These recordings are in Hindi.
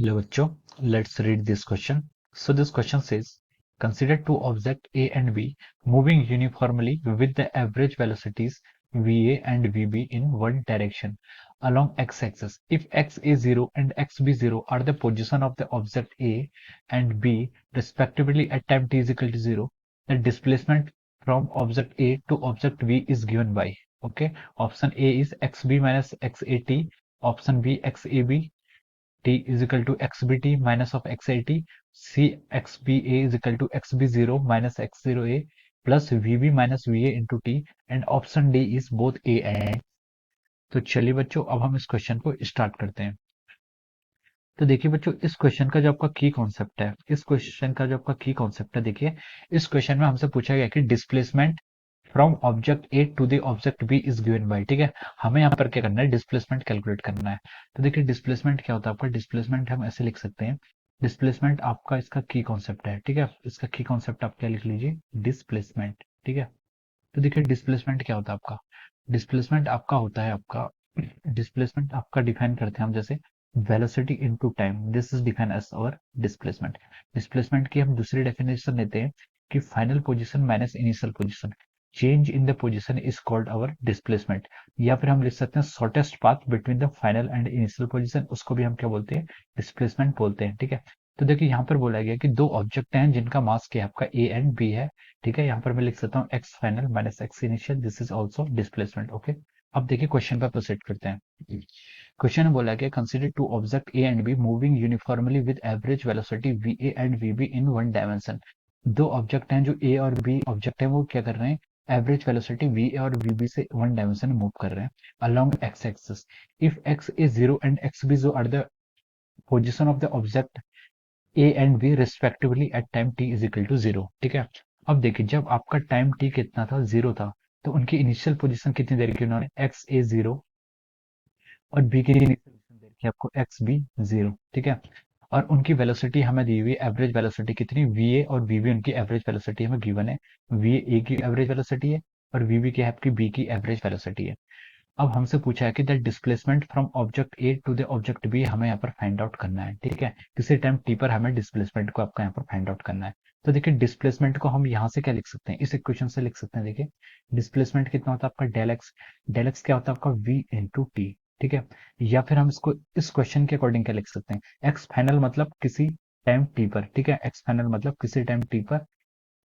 Hello bachcho, let's read this question. So this question says, consider two objects A and B moving uniformly with the average velocities VA and VB in one direction along x-axis. If x is 0 and x b 0 are the position of the object A and B respectively at time t is equal to 0, the displacement from object A to object B is given by, okay, option A is xb minus xat, option B xab t is equal to xbt minus of xat, c xba is equal to xb0 minus x0a plus vb minus va into t, and option D is both A and. तो चलिए बच्चों, अब हम इस क्वेश्चन को स्टार्ट करते हैं। तो देखिए बच्चों, इस क्वेश्चन का जो आपका की कॉन्सेप्ट है, देखिए इस क्वेश्चन में हमसे पूछा गया कि displacement from object A to the object B is given by, ठीक है। हमें यहाँ पर क्या करना है, डिस्प्लेसमेंट कैलकुलेट करना है। तो देखिए डिस्प्लेसमेंट क्या होता है आपका, डिस्प्लेसमेंट हम ऐसे लिख सकते हैं, डिस्प्लेसमेंट आपका इसका की कॉन्सेप्ट है, ठीक है। इसका की कॉन्सेप्ट आप क्या लिख लीजिए, डिस्प्लेसमेंट, ठीक है। तो देखिए डिस्प्लेसमेंट क्या होता है आपका, डिस्प्लेसमेंट आपका होता है आपका, डिस्प्लेसमेंट आपका डिफाइन करते हैं हम जैसे velocity into time, this is define as our displacement. Displacement की हम दूसरी डेफिनेशन लेते हैं कि final position minus initial position, change in the position is called our displacement. या फिर हम लिख सकते हैं shortest path between the final and initial position, उसको भी हम क्या बोलते हैं, डिस्प्लेसमेंट बोलते हैं, ठीक है। तो देखिए यहाँ पर बोला गया कि दो ऑब्जेक्ट हैं जिनका मास क्या है आपका ए एंड बी है, ठीक है। यहाँ पर मैं लिख सकता हूँ x final minus x initial, this is also displacement, okay. अब देखिए क्वेश्चन पर प्रोसीड करते हैं। क्वेश्चन में बोला गया consider two object A and B moving uniformly with average velocity V A and V B in one dimension. दो ऑब्जेक्ट हैं, जो ए और बी ऑब्जेक्ट है, वो क्या कर रहे हैं, एवरेज वेलोसिटी वी ए और वी बी से वन डायमेंशन में मूव कर रहे हैं along X axis. If X is 0 and X B 0 are the position of the object A and B respectively at time T is equal to 0, ठीक है। अब देखिए जब आपका टाइम टी कितना था, 0 था, तो उनकी इनिशियल पोजीशन कितनी देर की, उन्होंने एक्स ए 0 और बी की इनिशियल पोजीशन दे रखी है आपको एक्स बी 0, ठीक है। और उनकी वेलोसिटी हमें दी हुई है, एवरेज वेलोसिटी कितनी, वी ए और वी बी, उनकी एवरेज वेलोसिटी हमें गिवन है। वी ए की एवरेज वेलोसिटी है और वी बी की है आपकी बी की एवरेज वेलोसिटी है। अब हमसे पूछा है कि that displacement from object A to the object B हमें यहाँ पर फाइंड आउट करना है, ठीक है। किसी टाइम टी पर हमें डिस्प्लेसमेंट को आपका यहाँ पर फाइंड आउट करना है। तो देखिए डिस्प्लेसमेंट को हम यहाँ से क्या लिख सकते हैं, इस इक्वेशन से लिख सकते हैं। देखिए डिस्प्लेसमेंट कितना होता है आपका, डेल एक्स क्या होता है आपका, वी इंटू टी, ठीक है। या फिर हम इसको इस क्वेश्चन के अकॉर्डिंग क्या लिख सकते हैं, एक्स फाइनल मतलब किसी टाइम टी पर, ठीक है, एक्स फाइनल मतलब किसी टाइम टी पर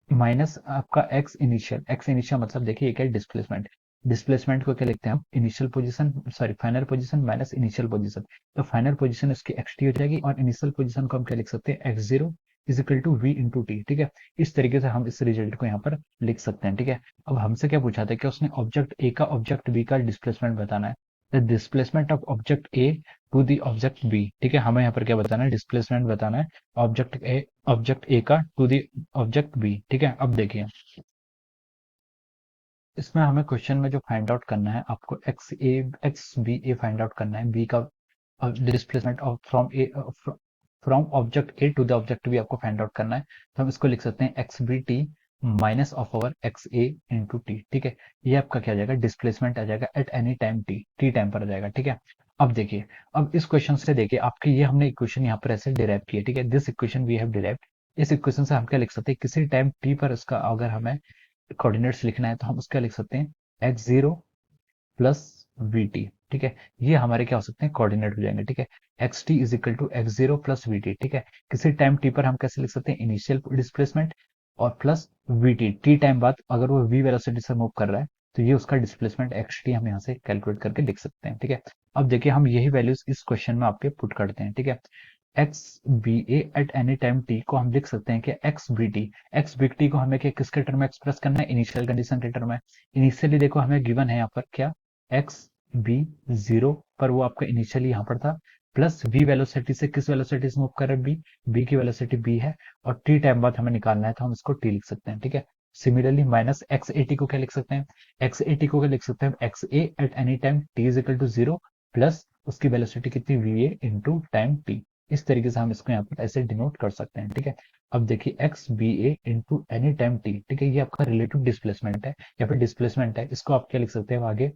माइनस आपका एक्स इनिशियल मतलब देखिए क्या डिस्प्लेसमेंट, डिस्प्लेसमेंट को क्या लिखते हैं हम, initial position sorry final position minus initial position. तो फाइनल पोजीशन इसकी एक्स टी हो जाएगी और इनिशियल पोजीशन को हम क्या लिख सकते हैं, X zero is equal to V into T, ठीक है। इस तरीके से हम इस रिजल्ट को यहाँ पर लिख सकते हैं, ठीक है। अब हमसे क्या पूछा था कि उसने ऑब्जेक्ट ए का ऑब्जेक्ट बी का डिस्प्लेसमेंट बताना है, the displacement of object A to the object B, ठीक है। हमें यहाँ पर क्या बताना है, डिस्प्लेसमेंट बताना है ऑब्जेक्ट ए का टू दी ऑब्जेक्ट बी, ठीक है। अब देखिए इसमें हमें क्वेश्चन में जो फाइंड आउट करना है आपको X B A find out करना है, बी का displacement of from object A to the object B आपको फाइंड आउट करना है। तो हम इसको लिख सकते हैं X B T minus of over X A into T, ठीक है। ये आपका क्या आ जाएगा, डिस्प्लेसमेंट आ जाएगा eight any time T time पर आ जाएगा, ठीक है। अब देखिए, अब इस क्वेश्चन से देखिए आपके ये हमने इक्वेशन यहाँ पर ऐसे डिराइव की है, ठीक है, this equation we have derived. इस इक्वेशन से हम क्या लिख सकते हैं, किसी टाइम टी पर इसका अगर हमें कोऑर्डिनेट्स लिखना है तो हम उसका लिख सकते हैं X zero plus V T, ठीक है। ये हमारे क्या हो सकते हैं, कोऑर्डिनेट हो जाएंगे, ठीक है। X T is equal to X zero plus V T, ठीक है। किसी टाइम टी पर हम कैसे लिख सकते हैं, इनिशियल डिस्प्लेसमेंट और प्लस वी टी टाइम बाद अगर वो वी वेलोसिटी से मूव कर रहा है तो ये उसका डिस्प्लेसमेंट एक्स टी हम यहाँ से कैलकुलेट करके लिख सकते हैं, ठीक है। अब देखिए हम यही वैल्यूज इस क्वेश्चन में आपके पुट करते हैं, ठीक है। X B A at any time T को हम लिख सकते हैं कि एक्स बी टी को हमें क्या किसके टर्म में एक्सप्रेस करना है, इनिशियल कंडीशन के टर्म में। इनिशियली देखो हमें गिवन है यहाँ पर क्या, एक्स बी जीरो पर वो आपका इनिशियली यहाँ पर था, प्लस वी वेलोसिटी से किस वेलोसिटी से मूव कर रहे हैं, बी की वेलोसिटी बी है और टी टाइम बाद हमें निकालना है तो हम इसको टी लिख सकते हैं, ठीक है। Similarly minus x A T को क्या लिख सकते हैं, एक्स ए टी को क्या लिख सकते हैं, X A at any time T is equal to zero plus उसकी वेलोसिटी कितनी, V A into time T. इस तरीके से हम इसको यहाँ पर ऐसे डिनोट कर सकते हैं, ठीक है। अब देखिए एक्स बी ए इंटू एनी टाइम टी, ठीक है, ये आपका रिलेटिव डिस्प्लेसमेंट है या फिर डिस्प्लेसमेंट है, इसको आप क्या लिख सकते हैं आगे,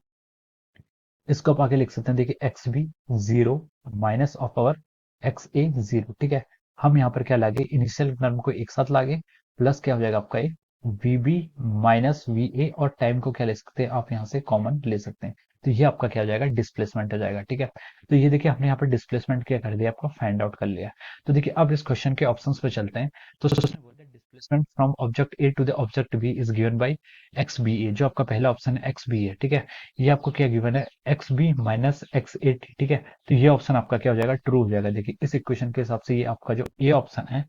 इसको आप आगे लिख सकते हैं, देखिए X B zero minus of our X A zero, ठीक है। हम यहाँ पर क्या लागे, इनिशियल टर्म को एक साथ लागे, प्लस क्या हो जाएगा आपका ये V B minus V A, और टाइम को क्या ले सकते हैं आप यहाँ से कॉमन ले सकते हैं। तो ये आपका क्या हो जाएगा, डिस्प्लेसमेंट हो जाएगा, ठीक है। तो ये देखिए हमने यहाँ पर डिस्प्लेसमेंट क्या कर दिया, आपका फाइंड आउट कर लिया। तो देखिए अब इस क्वेश्चन के ऑप्शंस पे चलते हैं। तो उसने बोला displacement from object A to the object B is given by X B A, जो आपका पहला ऑप्शन है एक्स बी है, ठीक है। ये आपको क्या गिवन है, एक्स बी माइनस एक्स ए, ठीक है। तो ये ऑप्शन आपका क्या हो जाएगा, ट्रू हो जाएगा। देखिए इस इक्वेशन के हिसाब से ये आपका जो ए ऑप्शन है,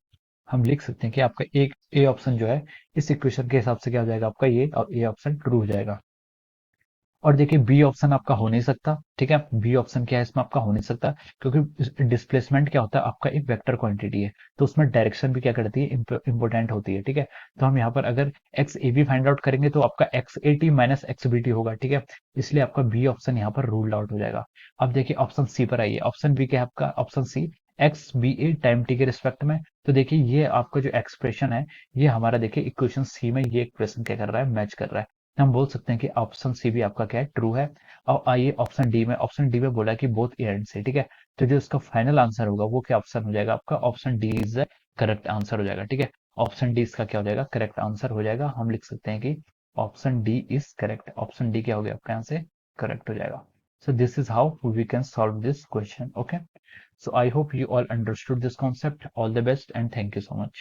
हम लिख सकते हैं कि आपका एक ए ऑप्शन जो है इस इक्वेशन के हिसाब से क्या हो जाएगा आपका ये, और ए ऑप्शन ट्रू हो जाएगा। और देखिए बी ऑप्शन आपका हो नहीं सकता, ठीक है। बी ऑप्शन क्या है इसमें आपका हो नहीं सकता, क्योंकि डिस्प्लेसमेंट क्या होता है आपका एक वेक्टर क्वांटिटी है, तो उसमें डायरेक्शन भी क्या करती है, इंपॉर्टेंट होती है, ठीक है। तो हम यहाँ पर अगर X A B find out करेंगे तो आपका X A T minus X B T होगा, ठीक है। इसलिए आपका बी ऑप्शन यहाँ पर रूल्ड आउट हो जाएगा। अब देखिए ऑप्शन सी पर आइए। ऑप्शन बी क्या है आपका, option C X B A time T के रिस्पेक्ट में। तो देखिए ये आपका जो एक्सप्रेशन है, ये हमारा देखिए इक्वेशन सी में ये एक्सप्रेशन क्या कर रहा है, मैच कर रहा है। हम बोल सकते हैं कि ऑप्शन सी भी आपका क्या है, ट्रू है। और आइए ऑप्शन डी में, ऑप्शन डी में बोला कि बोथ एंड से, ठीक है। तो जो इसका फाइनल आंसर होगा वो क्या ऑप्शन हो जाएगा आपका, option D is the correct answer हो जाएगा, ठीक है। ऑप्शन डी इसका क्या हो जाएगा, करेक्ट आंसर हो जाएगा। हम लिख सकते हैं कि option D is correct, option D क्या हो गया आपका यहाँ से करेक्ट हो जाएगा। So this is how we can solve this question. Okay. So I hope you all understood this concept. All the best and thank you so much.